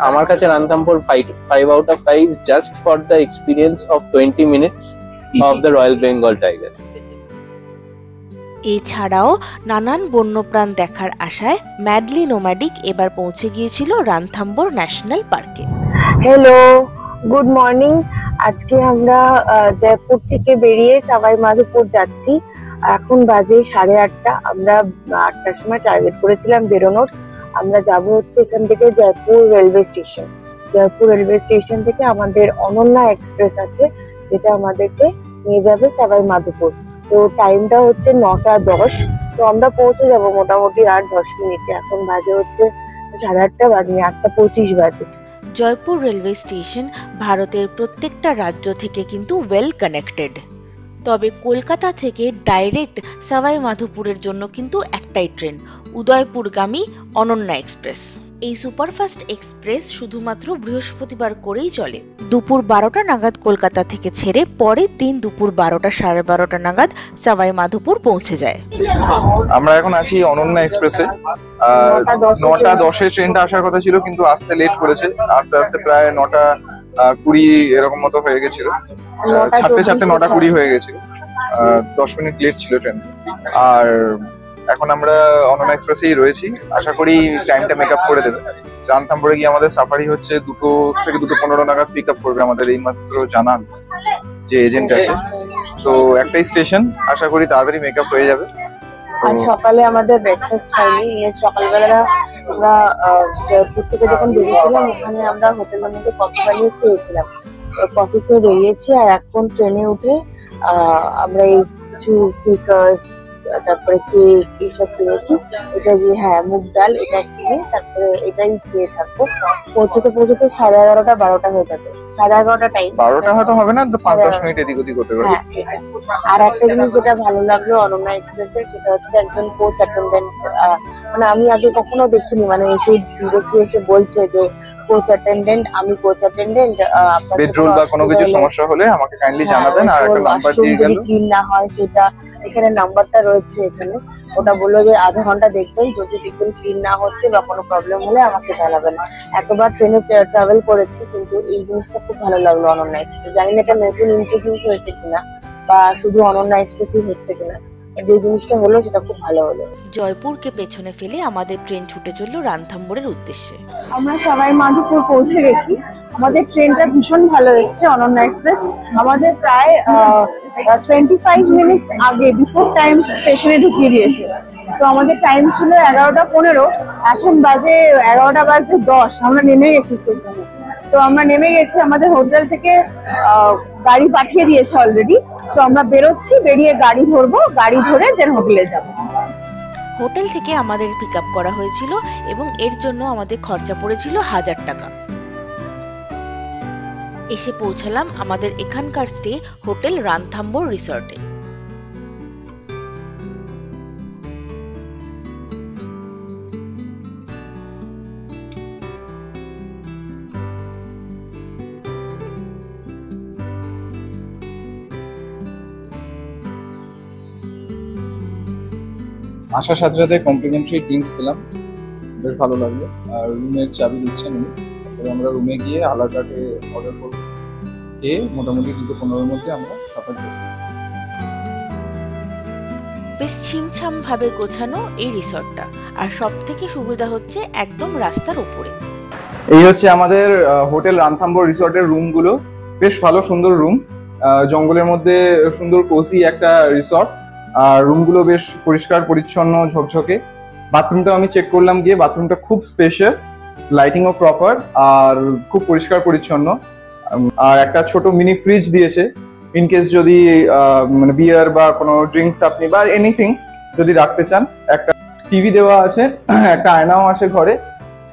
আমার কাছে রানথাম্বোর 5 out of 5 just for the experience of 20 minutes of the Royal Bengal tiger. এছাড়াও নানান বন্যপ্রাণ দেখার আশায় ম্যাডলি নোম্যাডিক এবার পৌঁছে গিয়েছিল রানথাম্বোর ন্যাশনাল পার্কে। Hello, good morning. আজকে আমরা জয়পুর থেকে বেরিয়ে সাওয়াই মাধোপুর যাচ্ছি। এখন বাজে 8:30। আমরা 8টার সময় টার্গেট করেছিলাম বেরোনোর। আমরা যাব হচ্ছে এখান থেকে Jaipur railway station. Jaipur railway station থেকে আমাদের অনন্যা এক্সপ্রেস আছে, যেটা আমাদেরকে নিয়ে যাবে সাওয়াই মাধোপুর। তো টাইমটা হচ্ছে 9:10। তো আমরা পৌঁছে যাব মোটামুটি আর 10 মিনিটে। এখন বাজে হচ্ছে 8:30 বাজে, 8:25 বাজে। জয়পুর রেলওয়ে স্টেশন ভারতের প্রত্যেকটা রাজ্য থেকে কিন্তু ওয়েল কানেক্টেড। তবে কলকাতা থেকে ডাইরেক্ট সাওয়াই মাধোপুরের জন্য কিন্তু একটাই ট্রেন, উদয়পুরগামী অনন্যা এক্সপ্রেস। এই সুপারফাস্ট এক্সপ্রেস শুধুমাত্র বৃহস্পতিবার করেই চলে। দুপুর 12টা নাগাদ কলকাতা থেকে ছেড়ে পরের দিন দুপুর 12টা 12:30 নাগাদ সাওয়াই মাধোপুর পৌঁছে যায়। আমরা এখন আছি অনন্যা এক্সপ্রেসে। 9:10 ট্রেনটা আসার কথা ছিল, কিন্তু আসতে লেট করেছে। আস্তে আস্তে প্রায় 9:20 এরকম মতো হয়ে গেছিল। ছাড়তে 9:20 হয়ে গেছিল। 10 মিনিট লেট ছিল ট্রেন। আর এখন আমরা অনন্যা এক্সপ্রেসেই রয়েছি। আশা করি টাইমটা মেকআপ করে দেবে। রানথাম্বোরে গিয়ে আমাদের সাফারি হচ্ছে 2 থেকে 2:15 নাগাদ পিক আপ করবে আমাদের, এইমাত্র জানান যে এজেন্ট আছে। তো একটাই স্টেশন, আশা করি তাড়াতাড়ি মেকআপ হয়ে যাবে। আর সকালে আমাদের ব্রেকফাস্ট হয়নি। সকালবেলা আমরা জয়পুর থেকে যখন বেরিয়েছিলাম, ওখানে আমরা হোটেলের মধ্যে কফি বানিয়ে খেয়েছিলাম। কফি খেয়ে বেরিয়েছি। আর এখন ট্রেনে উঠে আমরা এই কিছু স্নিকার্স, তারপরে কেক এইসব কিনেছি। এটা দিয়ে মুগ ডাল এটা কিনে তারপরে এটাই খেয়ে থাকবো। পৌঁছতে 11:30 12টা হয়ে থাকে। 11:30 টাইম, 12টা হয়তো হবে না, 5-10 মিনিট এদিক ওদিক হতে পারে। আর একটা জিনিস যেটা ভালো লাগলো অনন্যা এক্সপ্রেসের, সেটা হচ্ছে একজন কোচ অ্যাটেন্ডেন্ট। মানে আমি আগে কখনো দেখিনি, মানে এসে ডিরেক্টলি এসে বলছে যে কোচ অ্যাটেন্ডেন্ট, আমি কোচ অ্যাটেন্ডেন্ট, বেডরোল বা কোনো কিছু সমস্যা হলে আমাকে কাইন্ডলি জানাবেন। আর একটা নাম্বার দিয়ে গেল, যদি ক্লিন না হয় সেটা এখানে নাম্বারটা রয়েছে এখানে। ওটা বললো যে আধা ঘন্টা দেখবেন, যদি দেখবেন ক্লিন না হচ্ছে বা কোনো প্রবলেম হলে আমাকে জানাবেন। এতবার ট্রেনে ট্রাভেল করেছি, কিন্তু এই জিনিসটা খুব ভালো লাগলো অনন্যা এক্সপ্রেস। জানি না এটা নতুন ইন্ট্রোডিউস হয়েছে কিনা বা শুধু অনন্যা এক্সপ্রেসই হচ্ছে কিনা, যে জিনিসটা হলো সেটা খুব ভালো হলো। জয়পুরকে পেছনে ফেলে আমাদের ট্রেন ছুটে চলল রানথাম্বোরের উদ্দেশ্যে। আমরা সাওয়াই মাধোপুর পৌঁছে গেছি। আমাদের ট্রেনটা ভীষণ ভালো এসেছে, অনন্যা এক্সপ্রেস। আমাদের প্রায় 25 মিনিটস আগে বিফোর টাইম স্টেশনে ঢুকিয়ে দিয়েছে। তো আমাদের টাইম ছিল 11:15, এখন বাজে 11:10। আমরা নেমে গেছি স্টেশনে। তো আমরা নেমে গেছি, আমাদের হোটেল থেকে গাড়ি পাঠিয়ে দিয়েছে অলরেডি। তো আমরা বেরোচ্ছি, বেরিয়ে গাড়ি ধরবো, গাড়ি ধরে দেন হোটেলে যাবো। হোটেল থেকে আমাদের পিক আপ করা হয়েছিল এবং এর জন্য আমাদের খরচা পড়েছিল 1000 টাকা। এসে পৌঁছালাম আমাদের এখানকার স্টে হোটেল রানথাম্বোর রিসর্টে। আসার সাথে সাথে কমপ্লিমেন্টারি ড্রিঙ্কস পেলাম, বেশ ভালো লাগলো। আর রুমের চাবি দিচ্ছেন উনি। তারপরে আমরা রুমে গিয়ে আলাকাটে অর্ডার করবো, খেয়ে মোটামুটি 2:15-এর মধ্যে আমরা সাফার করব। বেশ ছিমছাম ভাবে গোছানো এই রিসর্টটা, আর সব থেকে সুবিধা হচ্ছে একদম রাস্তার উপরে। এই হচ্ছে আমাদের হোটেল রানথাম্বোর রিসর্টের রুমগুলো। বেশ ভালো সুন্দর রুম, জঙ্গলের মধ্যে সুন্দর কোজি একটা রিসর্ট। আর রুমগুলো বেশ পরিষ্কার পরিচ্ছন্ন, ঝকঝকে। বাথরুমটা আমি চেক করলাম গিয়ে, বাথরুমটা খুব স্পেশিয়াস, লাইটিংও প্রপার, আর খুব পরিষ্কার পরিচ্ছন্ন। আর একটা ছোট মিনি ফ্রিজ দিয়েছে, ইনকেস যদি মানে বিয়ার বা কোনো ড্রিঙ্কস আপনি বা এনিথিং যদি রাখতে চান। একটা টিভি দেওয়া আছে, একটা আয়নাও আছে ঘরে,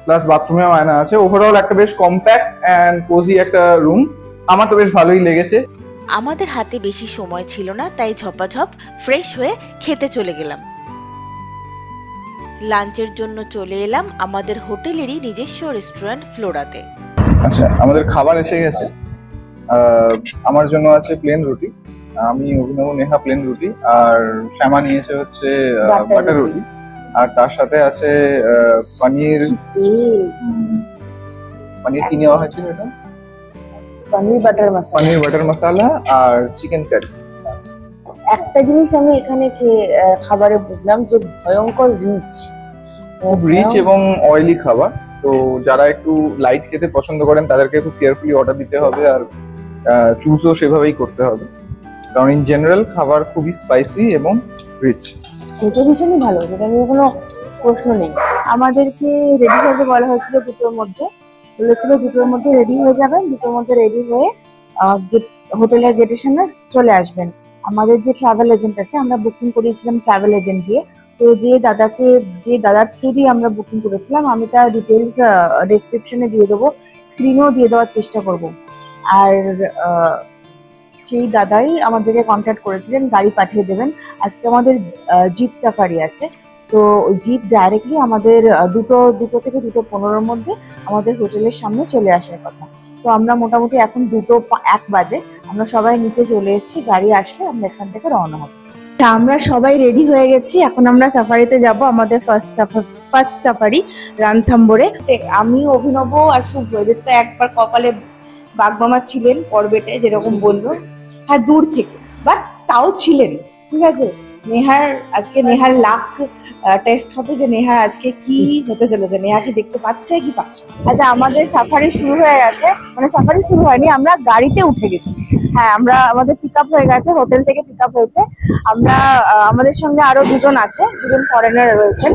প্লাস বাথরুমেও আয়না আছে। ওভারঅল একটা বেশ কম্প্যাক্ট অ্যান্ড কোজি একটা রুম। আমার তো বেশ ভালোই লেগেছে। আমাদের হাতে বেশি সময় ছিল না, তাই ঝপাঝপ ফ্রেশ হয়ে খেতে চলে গেলাম। লাঞ্চের জন্য চলে এলাম আমাদের হোটেলেরই নিজস্ব রেস্টুরেন্ট ফ্লোরাতে। আচ্ছা, আমাদের খাবার এসে গেছে। আমার জন্য আছে প্লেন রুটি, আমি অভিনব নেহা প্লেন রুটি, আর শ্যামা নিয়েছে হচ্ছে বাটার রুটি, আর তার সাথে আছে পনির পনির কি নেওয়া হয়েছিল? এটা পনির বাটার মশলা, পনির বাটার মশলা আর চিকেন কারি। একটা জিনিস আমি এখানে খাবারে বুঝলাম যে ভয়ঙ্কর রিচ, খুব রিচ এবং অয়েলি খাবার। তো যারা একটু লাইট খেতে পছন্দ করেন তাদেরকে খুব কেয়ারফুলি অর্ডার দিতে হবে, আর চুজও সেভাবেই করতে হবে, কারণ ইন জেনারেল খাবার খুবই স্পাইসি এবং রিচ। খেতে ভীষণই ভালো, যেটা নিয়ে কোনো প্রশ্ন নেই। আমাদেরকে রেডি হতে বলা হয়েছিল দুটোর মধ্যে, বলেছিল দুটোর মধ্যে রেডি হয়ে যাবেন, দুটোর মধ্যে রেডি হয়ে হোটেলের গেটের সামনে চলে আসবেন। আমাদের যে ট্রাভেল এজেন্ট আছে, আমরা বুকিং করিয়েছিলাম ট্রাভেল এজেন্ট দিয়ে, তো যে দাদার থ্রু দিয়ে আমরা বুকিং করেছিলাম, আমি তার ডিটেলস ডেসক্রিপশনে দিয়ে দেবো, স্ক্রিনেও দিয়ে দেওয়ার চেষ্টা করব। আর সেই দাদাই আমাদেরকে কন্ট্যাক্ট করেছিলেন, গাড়ি পাঠিয়ে দেবেন। আজকে আমাদের জিপ সাফারি আছে, তো ওই জিপ ডাইরেক্টলি আমাদের দুটো থেকে 2:15-র মধ্যে আমাদের হোটেলের সামনে চলে আসার কথা। তো আমরা মোটামুটি এখন 2:01 বাজে, আমরা সবাই নিচে চলে এসেছি, গাড়ি আসলে আমরা এখান থেকে রওনা হব। আমরা সবাই রেডি হয়ে গেছি, এখন আমরা সাফারিতে যাব, আমাদের ফার্স্ট সাফারি রানথাম্বোরে। আমি, অভিনব আর শুভ্র, এদের তো একবার কপালে বাগমামা ছিলেন পর্বেটে, যেরকম বললো, হ্যাঁ দূর থেকে, বাট তাও ছিলেন। ঠিক আছে, নেহার লাক টেস্ট হবে যে নেহার আজকে কি হতে চলেছে, নেহা কি দেখতে পাচ্ছে কি পাচ্ছে। আচ্ছা, আমাদের সাফারি শুরু হয়ে গেছে, মানে সাফারি শুরু হয়নি, আমরা গাড়িতে উঠে গেছি। হ্যাঁ, আমাদের পিক আপ হয়ে গেছে, হোটেল থেকে পিক আপ হয়েছে। আমাদের সঙ্গে আরো দুজন ফরেনার রয়েছেন।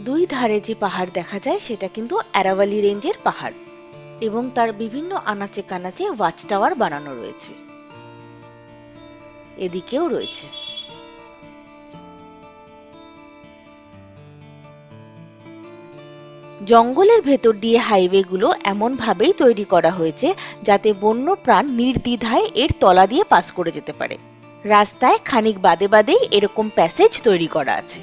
দুই ধারে যে পাহাড় দেখা যায় সেটা কিন্তু আরাভালি রেঞ্জের পাহাড়, এবং তার বিভিন্ন আনাচে কানাচে ওয়াচ টাওয়ার বানানো রয়েছে। এদিকেও রয়েছে। জঙ্গলের ভেতর দিয়ে হাইওয়েগুলো এমন ভাবেই তৈরি করা হয়েছে যাতে বন্য প্রাণ নির্দ্বিধায় এর তলা দিয়ে পাস করে যেতে পারে। রাস্তায় খানিক বাদে বাদেই এরকম প্যাসেজ তৈরি করা আছে।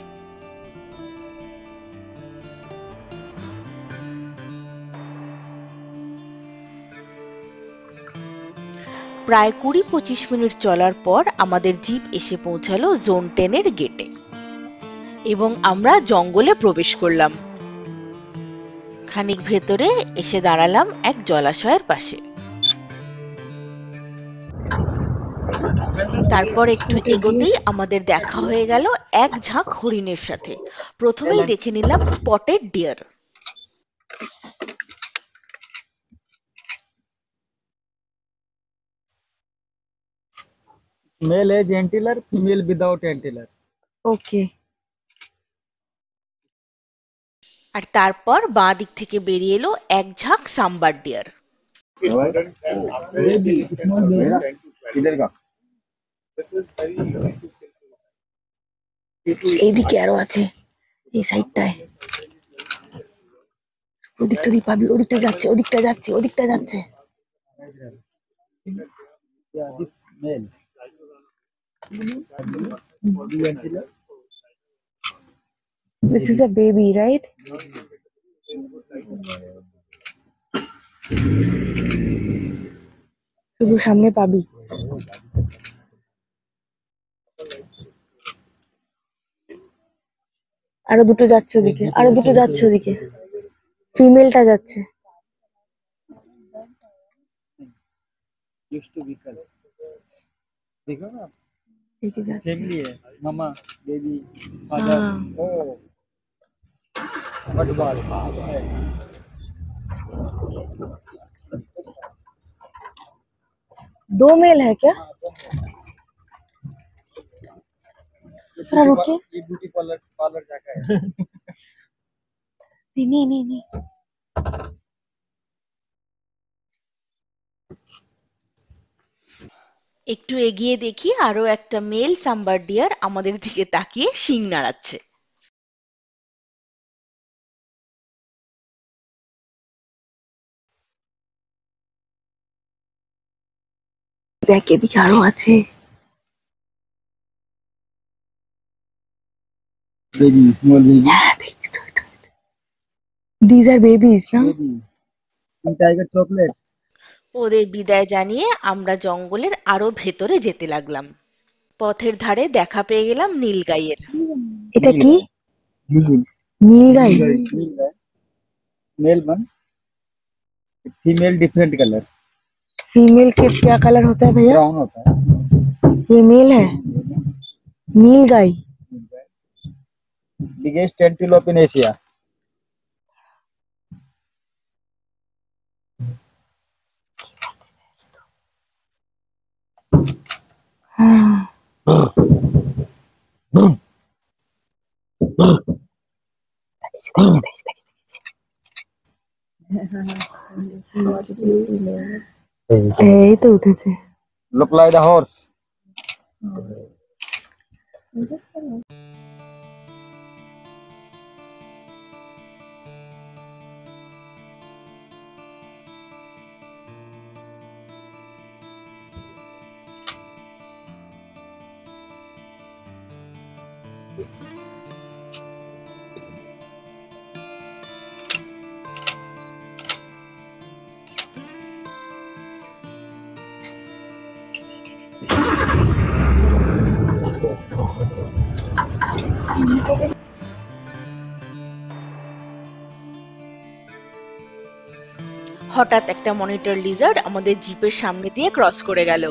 প্রায় 20-25 মিনিট চলার পর আমাদের জিপ এসে পৌঁছালো জোন 10-এর গেটে, এবং আমরা জঙ্গলে প্রবেশ করলাম। খানিক ভেতরে এসে দাঁড়ালাম এক জলাশয়ের পাশে। তারপর একটু এগোতেই আমাদের দেখা হয়ে গেল এক ঝাঁক হরিণের সাথে। প্রথমেই দেখে নিলাম spotted deer. Male has antler, female without antler. Okay. আর তারপর বাঁ দিক থেকে বেরিয়ে এলো এক ঝাঁক সাম্বার ডিয়ার। এইদিকে আরো আছে, এই সাইডটায়, ওদিকটা দিয়ে পাবি, ওদিকটা যাচ্ছে। Yeah, this male. This is a baby, right? শুধু সামনে পাবি। আরো দুটো যাচ্ছে ওদিকে, ফিমেলটা যাচ্ছে। Used to be girls. देखो ना, এই যে যাচ্ছে। family है, mama, baby, father. Oh, what ball? दो मेल है क्या? थोड़ा रुकिए। ये ब्यूटी पार्लर जगह है। नहीं। একটু এগিয়ে দেখি আরো একটা মেল সাম্বার ডিয়ার আমাদের দিকে তাকিয়ে শিং নাড়াচ্ছে। দেখ, এদিকে আরো আছে। Baby, small baby. হ্যাঁ, দেখছি তো এটা। These are babies, না? Baby. Tiger chocolate. ওদের বিদায় জানিয়ে আমরা জঙ্গলের আরো ভেতরে যেতে লাগলাম। পথের ধারে দেখা পেয়ে গেলাম নীলগাইয়ের। এটা কি? Nilgai. Male one. Female different colour, female के क्या कलर होता है भैया? ब्राउन होता है। ये मेल है, nilgai. Biggest antelope in Asia. এই তো উঠেছে। Look like the horse. হঠাৎ একটা মনিটর লিজার্ড আমাদের জিপের সামনে দিয়ে ক্রস করে গেল।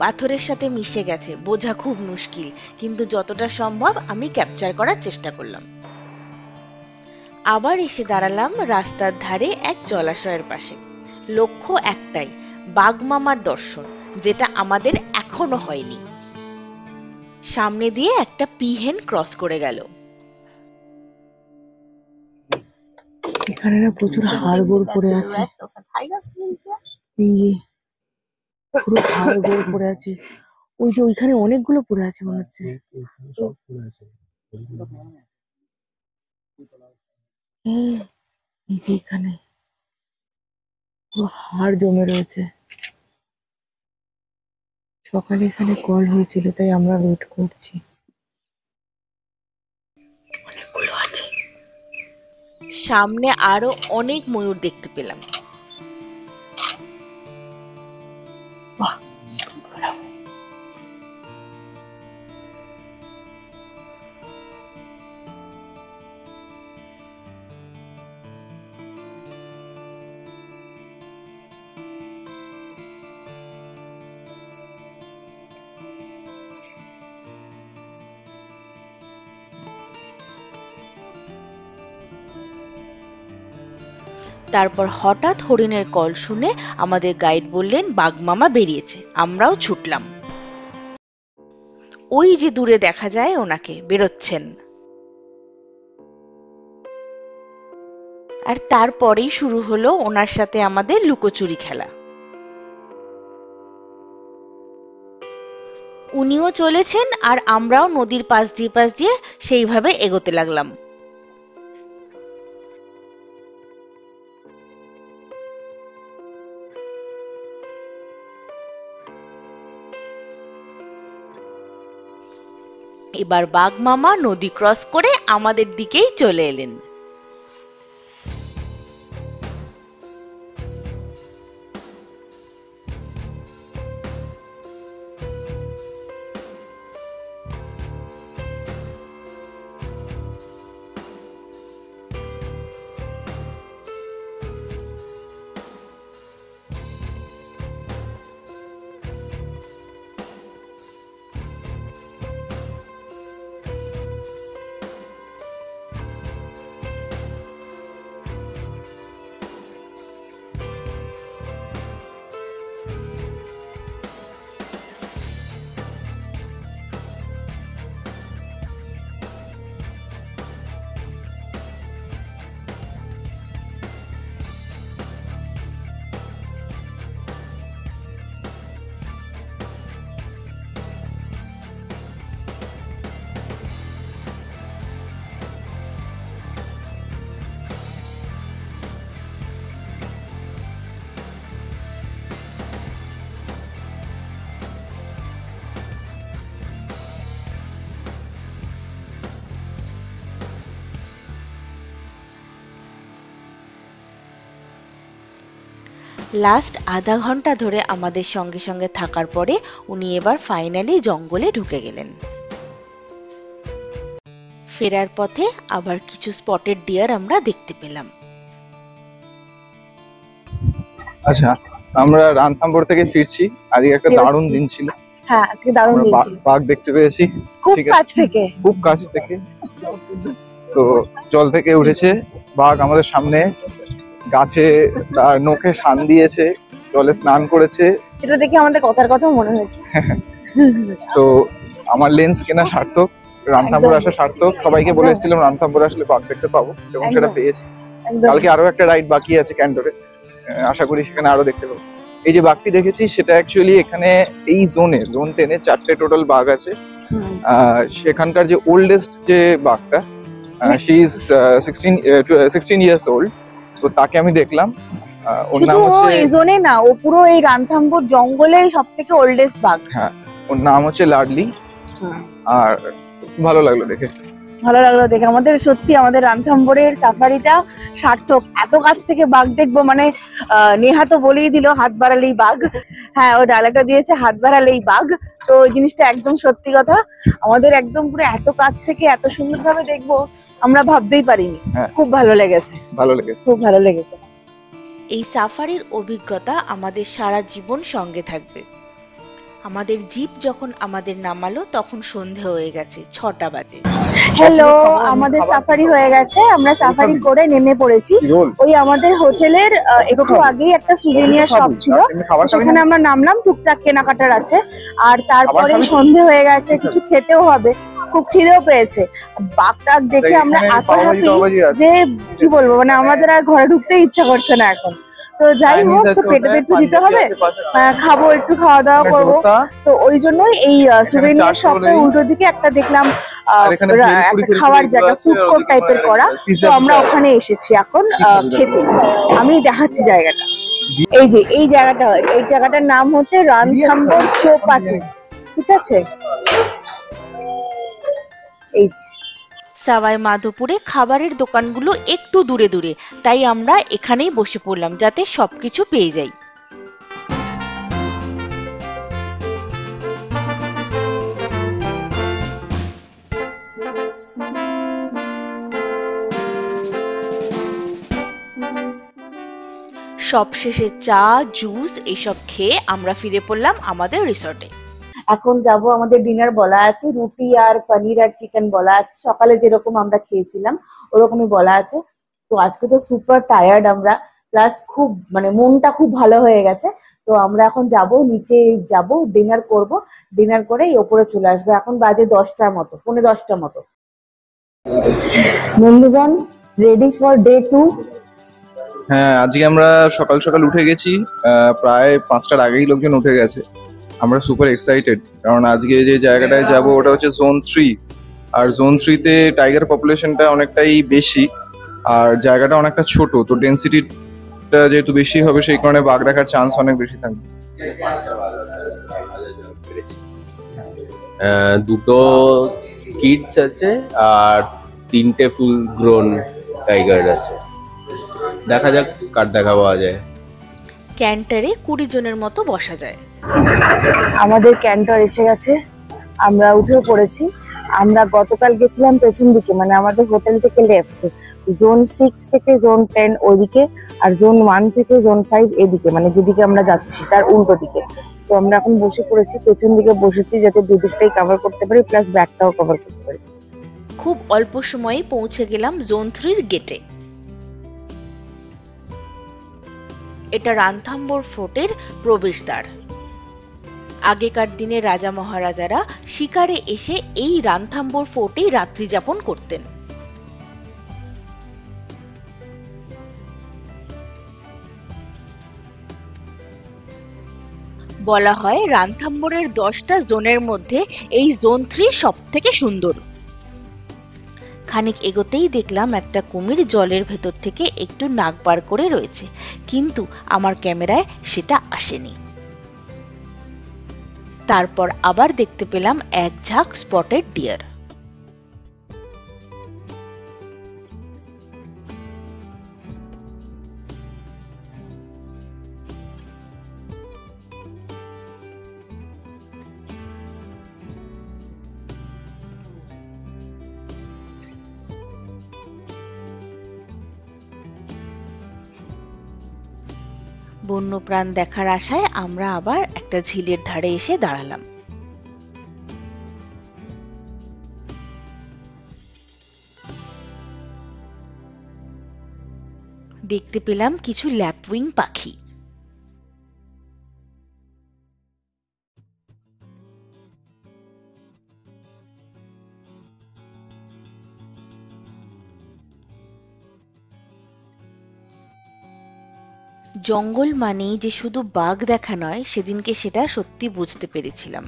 পাথরের সাথে মিশে গেছে, বোঝা খুব মুশকিল, কিন্তু যতটা সম্ভব আমি ক্যাপচার করার চেষ্টা করলাম। আবার এসে দাঁড়ালাম রাস্তার ধারে এক জলাশয়ের পাশে। লক্ষ্য একটাই, বাঘমামার দর্শন, যেটা আমাদের এখনো হয়নি। সামনে দিয়ে একটা পিহেন ক্রস করে গেল। এখানে না প্রচুর হাড়গোড় পড়ে আছে, এই যে পুরো হাড়গোড় পড়ে আছে। ওই যে ওইখানে অনেকগুলো পড়ে আছে মনে হচ্ছে। এই যে এখানে পুরো হাড় জমে রয়েছে। সকালে এখানে কল হয়েছিল, তাই আমরা ওয়েট করছি। অনেকগুলো আছে। সামনে আরো অনেক ময়ূর দেখতে পেলাম। তারপর হঠাৎ হরিণের কল শুনে আমাদের গাইড বললেন বাঘমামা বেরিয়েছে। আমরাও ছুটলাম। ওই যে দূরে দেখা যায় ওনাকে বেরোচ্ছেন। আর তারপরেই শুরু হলো ওনার সাথে আমাদের লুকোচুরি খেলা। উনিও চলেছেন আর আমরাও নদীর পাশ দিয়ে সেইভাবে এগোতে লাগলাম। এবার বাঘমামা নদী ক্রস করে আমাদের দিকেই চলে এলেন। লাস্ট আধা ঘন্টা ধরে আমাদের সঙ্গে সঙ্গে থাকার পরে উনি এবার ফাইনালি জঙ্গলে ঢুকে গেলেন। ফেরার পথে আবার কিছু স্পটেড ডিয়ার আমরা দেখতে পেলাম। আচ্ছা, আমরা রানথাম্বর থেকে ফিরছি। আজকে একটা দারুণ দিন ছিল। হ্যাঁ, আজকে দারুণ আমরা দিন ছিল। বাঘ দেখতে পেয়েছি খুব ঠিক আছে, কাছ থেকে। খুব কাছ থেকে। তো জল থেকে উঠেছে বাঘ আমাদের সামনে, গাছে তার নখে শান দিয়েছে, জলে স্নান করেছে। সেটা দেখে আমাদের কথার কথা মনে হয়েছে। তো আমার লেন্স কেনা সার্থক, রানথাম্বর আসা সার্থক। সবাইকে বলে এসেছিলাম রানথাম্বর আসলে বাঘ দেখতে পাবো, এবং সেটা পেয়েছি। কালকে আরো একটা রাইড বাকি আছে ক্যান্টরে, আশা করি সেখানে আরো দেখতে পাবো। এই যে বাঘটি দেখেছি সেটা অ্যাকচুয়ালি এখানে এই জোন 10 4টে টোটাল বাঘ আছে। সেখানকার যে ওল্ডেস্ট যে বাঘটা, শি ইজ 16 ইয়ার্স ওল্ড। তো তাকে আমি দেখলাম। ওর নাম হচ্ছে, এই জোনে না, ও পুরো এই রানথাম্বর জঙ্গলে সবথেকে ওল্ডেস্ট বাঘ। হ্যাঁ, ওর নাম হচ্ছে লাডলি। আর ভালো লাগলো দেখে। ভালো লাগলো দেখে। আমাদের সত্যি আমাদের রানথাম্বরের সাফারিটা সার্থক। এত কাছ থেকে বাঘ দেখবো মানে নেহা তো বলেই দিল হাত বাড়ালেই বাঘ। হ্যাঁ, ও ডায়লগটা দিয়েছে হাত বাড়ালেই বাঘ। তো ওই জিনিসটা একদম সত্যি কথা। আমাদের একদম পুরো এত কাছ থেকে এত সুন্দরভাবে দেখবো আমরা ভাবতেই পারিনি। খুব ভালো লেগেছে, ভালো লেগেছে, খুব ভালো লেগেছে। এই সাফারির অভিজ্ঞতা আমাদের সারা জীবন সঙ্গে থাকবে। আমাদের জিপ যখন আমাদের নামালো তখন সন্ধে হয়ে গেছে, 6টা বাজে। হ্যালো, আমাদের সাফারি হয়ে গেছে। আমরা সাফারি করে নেমে পড়েছি। ওই আমাদের হোটেলের একটু আগেই একটা সুভেনিয়ার শপ ছিল, সেখানে আমরা নামলাম। টুকটাক কেনাকাটার আছে। আর তারপরে সন্ধে হয়ে গেছে, কিছু খেতেও হবে, খুব খিদেও পেয়েছে। বাঘটাক দেখে আমরা এত হ্যাপি যে কি বলবো, মানে আমাদের আর ঘরে ঢুকতে ইচ্ছা করছে না এখন। তো যাই হোক, তো পেটে একটু দিতে হবে, খাবো, একটু খাওয়া দাওয়া করবো। তো ওই জন্যই এই সুভেনিয়ার শপের উল্টো দিকে একটা দেখলাম একটা খাওয়ার জায়গা, ফুড কোর্ট টাইপের করা। তো আমরা ওখানে এসেছি এখন খেতে। আমি দেখাচ্ছি জায়গাটা। এই যে এই জায়গাটা, এই জায়গাটার নাম হচ্ছে রানথাম্বর চৌপাটি, ঠিক আছে? এই সাওয়াই মাধোপুরে খাবারের দোকানগুলো একটু দূরে দূরে, তাই আমরা এখানেই বসে পড়লাম যাতে সবকিছু পেয়ে যাই। সবশেষে চা, জুস এইসব খেয়ে আমরা ফিরে পড়লাম আমাদের রিসর্টে। এখন যাব, আমাদের ডিনার বলা আছে, রুটি আর পনির আর চিকেন বলা আছে। সকালে যেরকম আমরা খেয়েছিলাম ওরকমই বলা আছে। তো আজকে তো সুপার টায়ার্ড আমরা, প্লাস খুব মানে মনটা খুব ভালো হয়ে গেছে। তো আমরা এখন যাব, নিচে যাব, ডিনার করব। ডিনার করে এই ওপরে চলে আসবো। এখন বাজে 10টার মতো, 10:45 মতো। বন্ধুগণ, রেডি ফর ডে 2? হ্যাঁ, আজকে আমরা সকাল সকাল উঠে গেছি। প্রায় 5টার আগেই লোকজন উঠে গেছে। আমরা সুপার এক্সাইটেড, কারণ আজকে যে জায়গাটায় যাব ওটা হচ্ছে জোন 3। আর জোন 3-তে টাইগার পপুলেশনটা অনেকটাই বেশি, আর জায়গাটা অনেকটা ছোট। তো ডেন্সিটিটা যেহেতু বেশি হবে, সেই কারণে বাঘ দেখার চান্স অনেক বেশি থাকবে। দুটো কিডস আছে আর 3টে ফুল গ্রোন টাইগার আছে। দেখা যাক কার দেখা পাওয়া যায়। ক্যান্টারে 20 জনের মতো বসা যায়। আমাদের ক্যান্টার এসে গেছে, আমরা উঠে পড়েছি। আমরা গতকাল গেছিলাম পেছন দিকে, মানে আমাদের হোটেল থেকে লেফট, জোন 6 থেকে জোন 10 ওইদিকে, আর জোন 1 থেকে জোন 5 এদিকে, মানে যেদিকে আমরা যাচ্ছি তার উল্টো দিকে। তো আমরা এখন বসে পড়েছি, পেছন দিকে বসেছি যাতে দুদিকটাই কভার করতে পারি, প্লাস ব্যাকটাও কভার করতে পারি। খুব অল্প সময়ে পৌঁছে গেলাম জোন 3-র গেটে। এটা রানথাম্বর ফোর্টের প্রবেশদ্বার। আগেকার দিনে রাজা মহারাজারা শিকারে এসে এই রানথাম্বর ফোর্টেই রাত্রি যাপন করতেন। বলা হয় রানথাম্বরের 10টা জোনের মধ্যে এই জোন 3 সবথেকে সুন্দর। খানিক এগোতেই দেখলাম একটা কুমির জলের ভেতর থেকে একটু নাক বার করে রয়েছে, কিন্তু আমার ক্যামেরায় সেটা আসেনি। তারপর আবার দেখতে পেলাম এক ঝাঁক স্পটেড ডিয়ার। বন্যপ্রাণ দেখার আশায় আমরা আবার একটা ঝিলের ধারে এসে দাঁড়ালাম। দেখতে পেলাম কিছু ল্যাপউইং পাখি। জঙ্গল মানেই যে শুধু বাঘ দেখা নয়, সেদিনকে সেটা সত্যি বুঝতে পেরেছিলাম।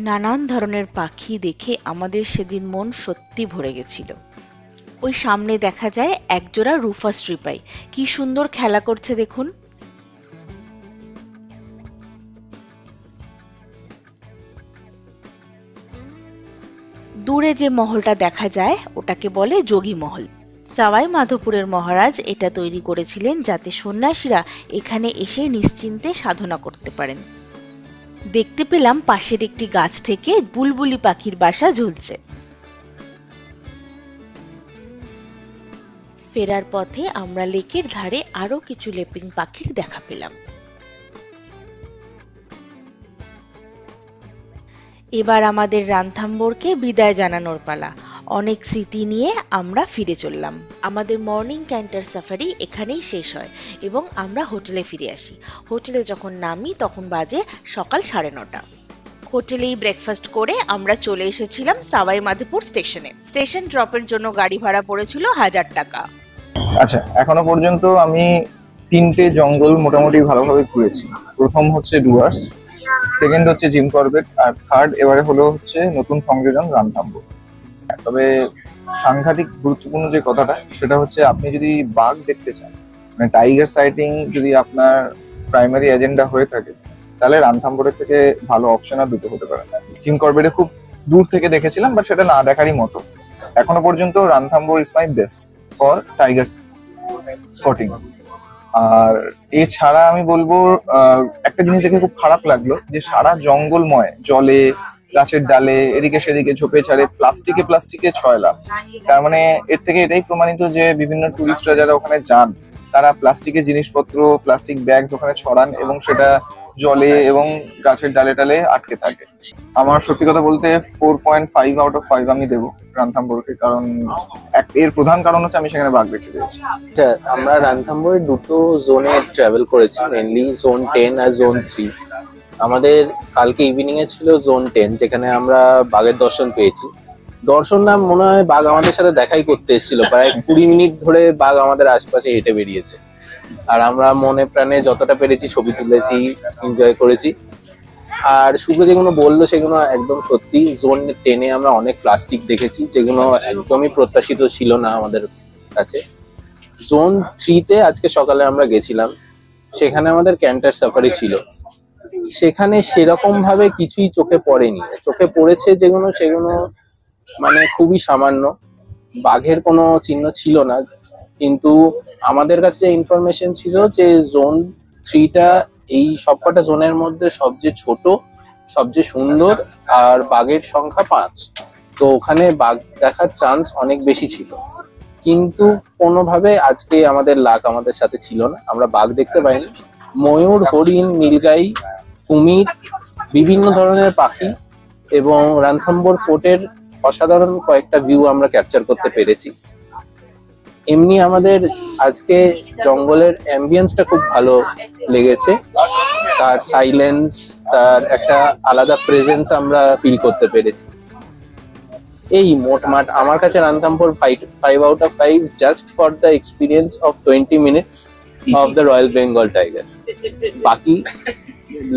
নানান ধরনের পাখি দেখে আমাদের সেদিন মন সত্যি ভরে গেছিল। ওই সামনে দেখা যায় একজোড়া রুফাস রিপাই, কি সুন্দর খেলা করছে দেখুন। দূরে যে মহলটা দেখা যায় ওটাকে বলে যোগী মহল। সাওয়াই মাধোপুরের মহারাজ এটা তৈরি করেছিলেন যাতে সন্ন্যাসীরা এখানে এসে নিশ্চিন্তে সাধনা করতে পারেন। দেখতে পেলাম পাশের একটি গাছ থেকে বুলবুলি পাখির বাসা ঝুলছে। ফেরার পথে আমরা লেকের ধারে আরো কিছু লেপিং পাখির দেখা পেলাম। এবার আমাদের রানথাম্বোরকে বিদায় জানানোর পালা। অনেক স্মৃতি নিয়ে আমরা ফিরে চললাম। আমাদের মর্নিং ক্যান্টার সাফারি এখানেই শেষ হয় এবং আমরা হোটেলে ফিরে আসি। হোটেলে যখন নামি তখন বাজে সকাল 9:30। হোটেলেই ব্রেকফাস্ট করে আমরা চলে এসেছিলাম সাওয়াই মাধোপুর স্টেশনে। স্টেশন ড্রপের জন্য গাড়ি ভাড়া পড়েছিল 1000 টাকা। আচ্ছা, এখনো পর্যন্ত আমি 3টে জঙ্গল মোটামুটি ভালোভাবে ঘুরেছি। প্রথম হচ্ছে ডুয়ার্স, সেকেন্ড হচ্ছে জিম করবেট, আর থার্ড এবারে হচ্ছে নতুন সংযোজন রানথাম্বোর। তবে সাংঘাতিক গুরুত্বপূর্ণ যে কথাটা সেটা হচ্ছে আপনি যদি বাঘ দেখতে চান, মানে টাইগার সাইটিং যদি আপনার প্রাইমারি এজেন্ডা হয়ে থাকে, তাহলে রানথাম্বোরের থেকে ভালো অপশন আর দুটো হতে পারে না। জিম করবেটে খুব দূর থেকে দেখেছিলাম, বাট সেটা না দেখারই মতো। এখনো পর্যন্ত Ranthambore is my best for tiger spotting. আর এছাড়া আমি বলবো একটা জিনিস দেখে খুব খারাপ লাগলো যে সারা জঙ্গলময়, জলে, গাছের ডালে, এদিকে সেদিকে ঝোপে ছাড়ে প্লাস্টিকে ছয়লা। তার মানে এর থেকে এটাই প্রমাণিত যে বিভিন্ন টুরিস্টরা যারা ওখানে যান তারা প্লাস্টিকের জিনিসপত্র, প্লাস্টিক ব্যাগ ওখানে ছড়ান এবং সেটা জলে এবং গাছের ডালে টালে আটকে থাকে। আমার সত্যি কথা বলতে 4.5 আউট অফ 5 আমি দেবো রানথাম্বোরকে, কারণ এর প্রধান কারণ হচ্ছে আমি সেখানে বাঘ দেখতে পেয়েছি। আচ্ছা, আমরা রানথাম্বোরে দুটো জোনে ট্রাভেল করেছি, মেনলি জোন 10 আর জোন 3। আমাদের কালকে ইভিনিং এ ছিল জোন 10, যেখানে আমরা বাঘের দর্শন পেয়েছি। দর্শন না, মনে হয় বাঘ আমাদের সাথে দেখাই করতে এসেছিল। প্রায় 20 মিনিট ধরে বাঘ আমাদের আশপাশে হেঁটে বেরিয়েছে, আর আমরা মনে প্রাণে যতটা পেরেছি ছবি তুলেছি, এনজয় করেছি। আর শুভ যেগুলো বললো সেগুলো একদম সত্যি। জোন 10-এ আমরা অনেক প্লাস্টিক দেখেছি, যেগুলো একদমই প্রত্যাশিত ছিল না আমাদের কাছে। জোন 3-তে আজকে সকালে আমরা গেছিলাম, সেখানে আমাদের ক্যান্টার সাফারি ছিল। সেখানে সেরকম ভাবে কিছুই চোখে পড়েনি। চোখে পড়েছে যেগুলো, সেগুলো মানে খুবই সামান্য। বাঘের কোনো চিহ্ন ছিল না, কিন্তু আমাদের কাছে যে ইনফরমেশন ছিল যে জোন 3টা এই সবকটা জোনের মধ্যে সবচেয়ে ছোট, সবচেয়ে সুন্দর, আর বাঘের সংখ্যা 5। তো ওখানে বাঘ দেখার চান্স অনেক বেশি ছিল, কিন্তু কোনোভাবে আজকে আমাদের লাক আমাদের সাথে ছিল না, আমরা বাঘ দেখতে পাইনি। ময়ূর, হরিণ, নীলগাই, কুমির, বিভিন্ন ধরনের পাখি এবং রানথাম্বোর ফোর্টের অসাধারণ কয়েকটা ভিউ আমরা ক্যাপচার করতে পেরেছি। এমনি আমাদের আজকে জঙ্গলের অ্যাম্বিয়েন্সটা খুব ভালো লেগেছে। তার সাইলেন্স, তার একটা আলাদা প্রেজেন্স আমরা ফিল করতে পেরেছি। এই মোটমাট আমার কাছে রানথাম্বোর 5 out of 5 just for the experience of 20 minutes of the royal Bengal tiger. বাকি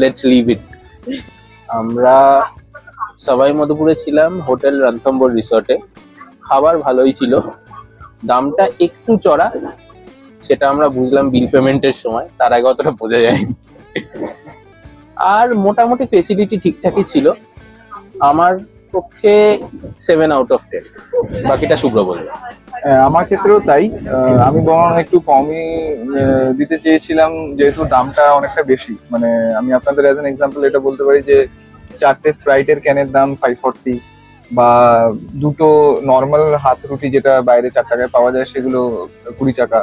লেটস লিভ ইট। আমরা সাওয়াই মাধোপুরে ছিলাম হোটেল রানথাম্বোর রিসর্টে। খাবার ভালোই ছিল, দামটা একটু চড়া, সেটা আমরা বুঝলাম বিল পেমেন্টের সময়, তার আগে অতটা বোঝা যায়। আর মোটামুটি ফেসিলিটি ঠিকঠাকই ছিল। আমার পক্ষে 7 আউট অফ 10। বাকিটা শুভ্র বলবে। আমার ক্ষেত্রেও তাই। আমি বরং একটু কমই দিতে চেয়েছিলাম, যেহেতু দামটা অনেকটা বেশি। মানে আমি আপনাদের অ্যাজ এন এক্সাম্পল এটা বলতে পারি যে 4টে স্প্রাইটের ক্যানের দাম 540, বা দুটো নর্মাল হাত রুটি যেটা বাইরে 4 টাকায় পাওয়া যায় সেগুলো 20 টাকা।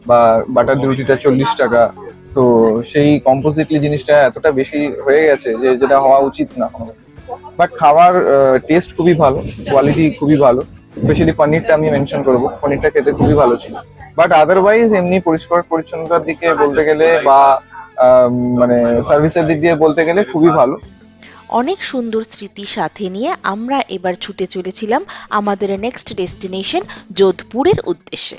বা বাটার রুটিটা 40 টাকা। তো সেই কম্পোজিটলি জিনিসটা এতটা বেশি হয়ে গেছে যে যেটা হওয়া উচিত না। বাট খাওয়ার টেস্ট খুবই ভালো, কোয়ালিটি খুবই ভালো। স্পেশালি পনিরটা আমি মেনশন করবো, পনিরটা খেতে খুবই ভালো ছিল। বাট আদারওয়াইজ এমনি পরিষ্কার পরিচ্ছন্নতার দিকে বলতে গেলে বা মানে সার্ভিসের দিক দিয়ে বলতে গেলে খুবই ভালো। অনেক সুন্দর স্মৃতি সাথে নিয়ে আমরা এবার ছুটে চলেছিলাম আমাদের নেক্সট ডেস্টিনেশন যোধপুরের উদ্দেশ্যে।